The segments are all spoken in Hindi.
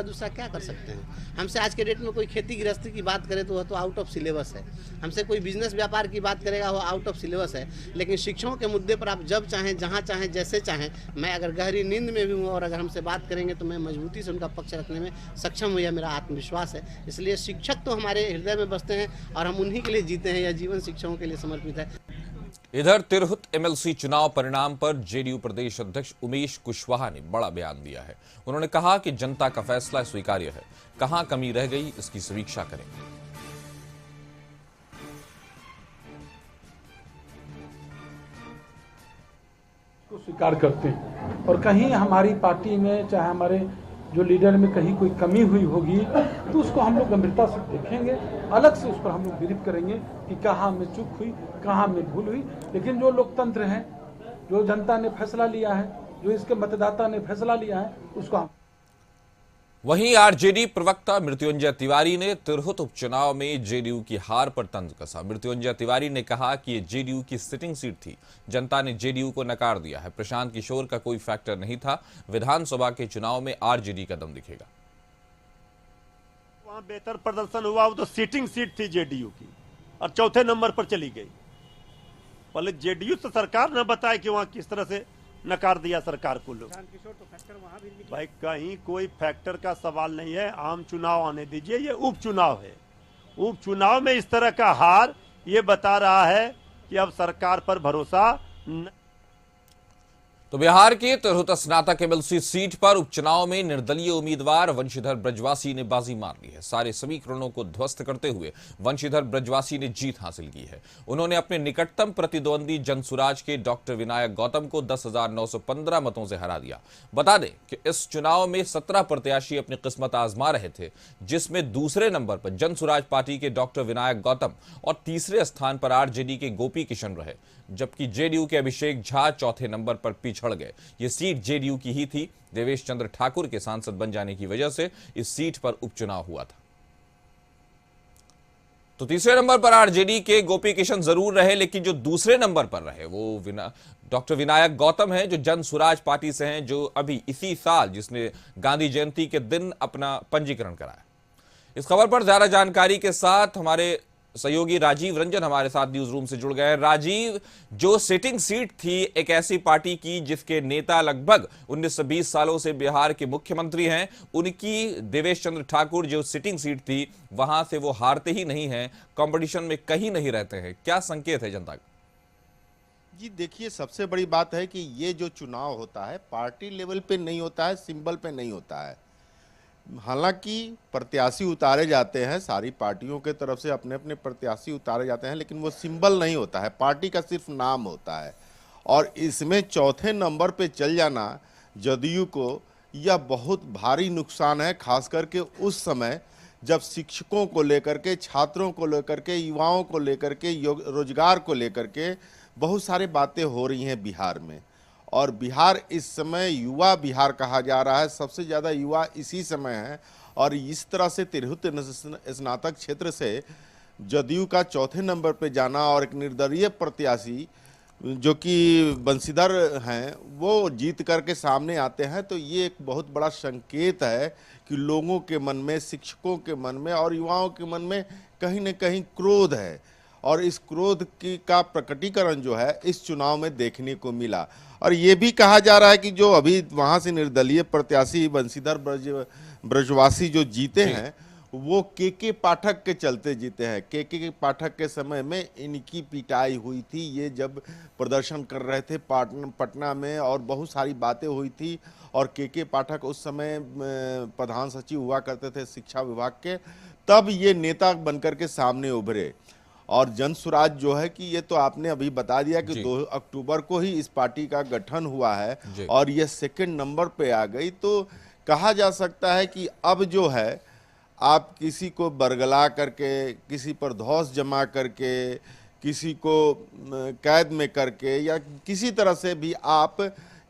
दूसरा क्या कर सकते हैं। हमसे आज के डेट में कोई खेती गृहस्थी की बात करे तो वह तो आउट ऑफ सिलेबस है। हमसे कोई बिजनेस व्यापार की बात करेगा वो आउट ऑफ सिलेबस है। लेकिन शिक्षकों के मुद्दे पर आप जब चाहें, जहां चाहें, जैसे चाहें, मैं अगर गहरी नींद में भी हूँ और अगर हमसे बात करेंगे तो मैं मजबूती से उनका पक्ष रखने में सक्षम हूँ, यह मेरा आत्मविश्वास है। इसलिए शिक्षक तो हमारे हृदय में बसते हैं और हम उन्हीं के लिए जीते हैं। यह जीवन शिक्षकों के लिए समर्पित है। इधर तिरहुत एमएलसी चुनाव परिणाम पर जेडीयू प्रदेश अध्यक्ष उमेश कुशवाहा ने बड़ा बयान दिया है। उन्होंने कहा कि जनता का फैसला स्वीकार्य है, कहां कमी रह गई इसकी समीक्षा करेंगे। को स्वीकार करते हैं और कहीं हमारी पार्टी में चाहे हमारे जो लीडर में कहीं कोई कमी हुई होगी तो उसको हम लोग गंभीरता से देखेंगे, अलग से उस पर हम लोग ब्रीफ करेंगे कि कहाँ में चूक हुई, कहाँ में भूल हुई। लेकिन जो लोकतंत्र है, जो जनता ने फैसला लिया है, जो इसके मतदाता ने फैसला लिया है, उसको हम। वहीं आरजेडी प्रवक्ता मृत्युंजय तिवारी ने तिरहुत उपचुनाव में जेडीयू की हार पर तंज कसा। मृत्युंजय तिवारी ने कहा कि ये जेडीयू की सिटिंग सीट थी, जनता ने जेडीयू को नकार दिया है। प्रशांत किशोर का कोई फैक्टर नहीं था। विधानसभा के चुनाव में आरजेडी का दम दिखेगा। वहां बेहतर प्रदर्शन हुआ, वो तो सिटिंग सीट थी जेडीयू की और चौथे नंबर पर चली गई। पहले जेडीयू तो सरकार न बताए कि वहां किस तरह से नकार दिया सरकार को लोग। भाई कहीं कोई फैक्टर का सवाल नहीं है। आम चुनाव आने दीजिए, ये उपचुनाव है। उपचुनाव में इस तरह का हार ये बता रहा है कि अब सरकार पर भरोसा तो बिहार के तिरहुत स्नातक एमएलसी सीट पर उपचुनाव में निर्दलीय उम्मीदवार वंशीधर ब्रजवासी ने बाजी मार ली है। सारे समीकरणों को ध्वस्त करते हुए वंशीधर ब्रजवासी ने जीत हासिल की है। उन्होंने अपने निकटतम प्रतिद्वंदी जनसुराज के डॉक्टर विनायक गौतम को 10,915 मतों से हरा दिया। बता दें कि इस चुनाव में 17 प्रत्याशी अपनी किस्मत आजमा रहे थे, जिसमें दूसरे नंबर पर जनसुराज पार्टी के डॉक्टर विनायक गौतम और तीसरे स्थान पर आरजेडी के गोपी किशन रहे, जबकि जेडीयू के अभिषेक झा चौथे नंबर पर पिछड़ गए। ये सीट जेडीयू की ही थी। देवेश चंद्र ठाकुर के सांसद बन जाने की वजह से इस सीट पर उपचुनाव हुआ था। तो तीसरे नंबर पर आरजेडी के गोपी किशन जरूर रहे, लेकिन जो दूसरे नंबर पर रहे वो डॉक्टर विनायक गौतम हैं, जो जन सुराज पार्टी से हैं, जो अभी इसी साल जिसने गांधी जयंती के दिन अपना पंजीकरण कराया। इस खबर पर ज्यादा जानकारी के साथ हमारे सहयोगी राजीव रंजन हमारे साथ न्यूज रूम से जुड़ गए हैं। राजीव, जो सिटिंग सीट थी एक ऐसी पार्टी की जिसके नेता लगभग 19 से 20 सालों से बिहार के मुख्यमंत्री हैं, उनकी देवेश चंद्र ठाकुर जो सिटिंग सीट थी वहां से वो हारते ही नहीं हैं, कंपटीशन में कहीं नहीं रहते हैं। क्या संकेत है जनता का? जी देखिए, सबसे बड़ी बात है कि ये जो चुनाव होता है पार्टी लेवल पे नहीं होता है, सिंबल पे नहीं होता है। हालांकि प्रत्याशी उतारे जाते हैं, सारी पार्टियों के तरफ से अपने अपने प्रत्याशी उतारे जाते हैं, लेकिन वो सिंबल नहीं होता है, पार्टी का सिर्फ नाम होता है। और इसमें चौथे नंबर पे चल जाना जदयू को यह बहुत भारी नुकसान है, खास करके उस समय जब शिक्षकों को लेकर के, छात्रों को लेकर के, युवाओं को लेकर के, रोजगार को लेकर के बहुत सारी बातें हो रही हैं बिहार में। और बिहार इस समय युवा बिहार कहा जा रहा है, सबसे ज़्यादा युवा इसी समय है। और इस तरह से तिरहुत स्नातक क्षेत्र से जदयू का चौथे नंबर पे जाना और एक निर्दलीय प्रत्याशी जो कि बंशीधर हैं वो जीत करके सामने आते हैं, तो ये एक बहुत बड़ा संकेत है कि लोगों के मन में, शिक्षकों के मन में और युवाओं के मन में कहीं न कहीं क्रोध है। और इस क्रोध की का प्रकटीकरण जो है इस चुनाव में देखने को मिला। और ये भी कहा जा रहा है कि जो अभी वहाँ से निर्दलीय प्रत्याशी बंशीधर ब्रजवासी जो जीते हैं वो के पाठक के चलते जीते हैं। के पाठक के समय में इनकी पिटाई हुई थी, ये जब प्रदर्शन कर रहे थे पटना में, और बहुत सारी बातें हुई थी। और के पाठक उस समय प्रधान सचिव हुआ करते थे शिक्षा विभाग के, तब ये नेता बनकर के सामने उभरे। और जनसुराज जो है कि ये तो आपने अभी बता दिया कि 2 अक्टूबर को ही इस पार्टी का गठन हुआ है और ये सेकंड नंबर पे आ गई। तो कहा जा सकता है कि अब जो है आप किसी को बरगला करके, किसी पर धौंस जमा करके, किसी को कैद में करके या किसी तरह से भी आप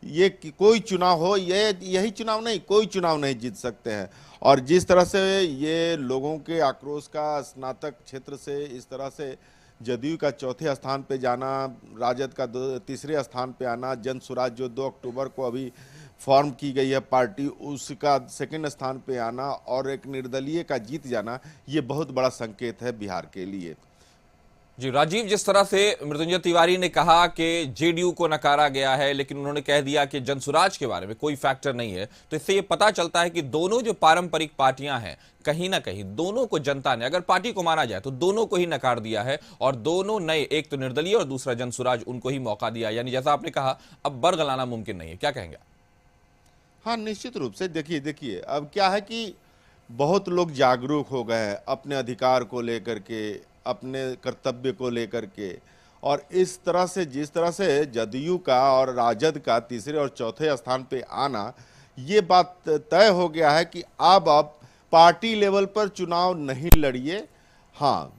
ये कोई चुनाव हो, यही चुनाव नहीं, कोई चुनाव नहीं जीत सकते हैं। और जिस तरह से ये लोगों के आक्रोश का स्नातक क्षेत्र से इस तरह से जदयू का चौथे स्थान पे जाना, राजद का तीसरे स्थान पे आना, जनसुराज जो 2 अक्टूबर को अभी फॉर्म की गई है पार्टी, उसका सेकंड स्थान पे आना और एक निर्दलीय का जीत जाना, ये बहुत बड़ा संकेत है बिहार के लिए। जी राजीव, जिस तरह से मृत्युंजय तिवारी ने कहा कि जेडीयू को नकारा गया है, लेकिन उन्होंने कह दिया कि जनसुराज के बारे में कोई फैक्टर नहीं है, तो इससे ये पता चलता है कि दोनों जो पारंपरिक पार्टियां हैं, कहीं ना कहीं दोनों को जनता ने, अगर पार्टी को माना जाए तो दोनों को ही नकार दिया है, और दोनों नए, एक तो निर्दलीय और दूसरा जनसुराज, उनको ही मौका दिया। यानी जैसा आपने कहा, अब बरगलाना मुमकिन नहीं है। क्या कहेंगे? हाँ, निश्चित रूप से देखिए अब क्या है कि बहुत लोग जागरूक हो गए हैं अपने अधिकार को लेकर के, अपने कर्तव्य को लेकर के, और इस तरह से जिस तरह से जदयू का और राजद का तीसरे और चौथे स्थान पे आना, ये बात तय हो गया है कि अब पार्टी लेवल पर चुनाव नहीं लड़िए। हाँ,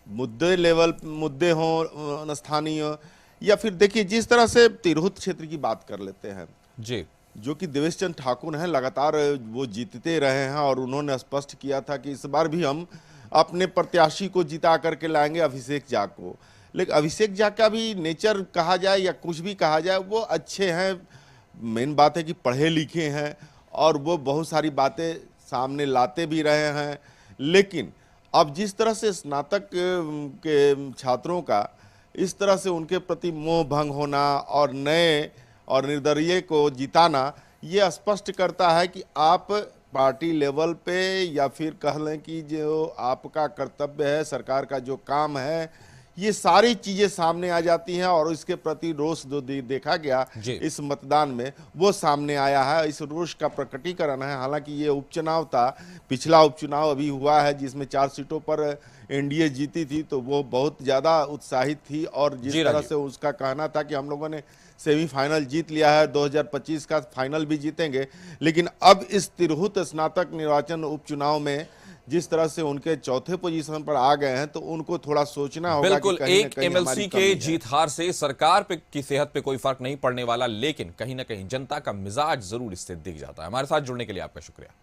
मुद्दे हों स्थानीय, या फिर देखिए जिस तरह से तिरहुत क्षेत्र की बात कर लेते हैं जी, जो कि देवेश चंद्र ठाकुर हैं, लगातार वो जीतते रहे हैं और उन्होंने स्पष्ट किया था कि इस बार भी हम अपने प्रत्याशी को जिता करके लाएंगे, अभिषेक झा को। लेकिन अभिषेक झा का भी नेचर कहा जाए या कुछ भी कहा जाए, वो अच्छे हैं, मेन बात है कि पढ़े लिखे हैं और वो बहुत सारी बातें सामने लाते भी रहे हैं। लेकिन अब जिस तरह से स्नातक के छात्रों का इस तरह से उनके प्रति मोह भंग होना और नए और निर्दलीय को जिताना, ये स्पष्ट करता है कि आप पार्टी लेवल पे या फिर कह लें कि जो आपका कर्तव्य है, सरकार का जो काम है, ये सारी चीजें सामने आ जाती हैं और इसके प्रति रोष जो देखा गया इस मतदान में, वो सामने आया है। इस रोष का प्रकटीकरण है। हालांकि ये उपचुनाव था, पिछला उपचुनाव अभी हुआ है जिसमें 4 सीटों पर एनडीए जीती थी, तो वो बहुत ज़्यादा उत्साहित थी और जिस तरह से उसका कहना था कि हम लोगों ने सेमीफाइनल जीत लिया है, 2025 का फाइनल भी जीतेंगे। लेकिन अब इस तिरहुत स्नातक निर्वाचन उपचुनाव में जिस तरह से उनके चौथे पोजीशन पर आ गए हैं, तो उनको थोड़ा सोचना होगा। बिल्कुल, कि एक एमएलसी के जीत हार से सरकार पे की सेहत पे कोई फर्क नहीं पड़ने वाला, लेकिन कहीं ना कहीं जनता का मिजाज जरूर इससे दिख जाता है। हमारे साथ जुड़ने के लिए आपका शुक्रिया।